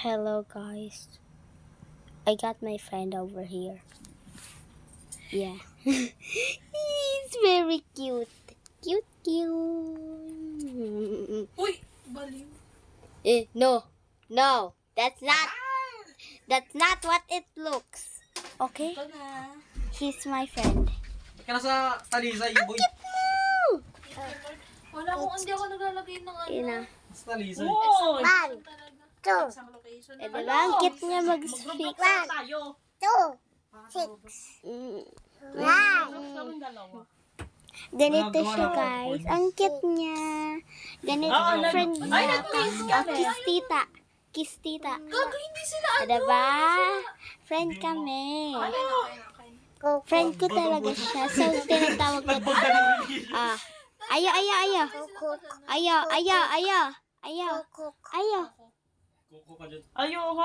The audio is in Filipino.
Hello guys. I got my friend over here. Yeah. He's very cute. Cute. Uy! Baliw. No. No. That's not what it looks. Okay? Ito na. He's my friend. Ka na sa talisay, boy. Wala akong, hindi ako naglalagay ng ano. Ina. Sa talisay. Wow! One, two. Isang location. Eh, diba? Ang cute niya mag-speak. tayo. 2, 6. Wow. Dalawa. Ganito siya, guys. Ang cute niya. Ganito ang friend niya. Ay, nag-kiss kami. Kiss tita. Kiss tita. Gago, hindi sila ano. Diba? Friend kami. Friend ko talaga siya. So, tinatawag ko talaga. Ayo. Kuko ka dyan. Ayaw,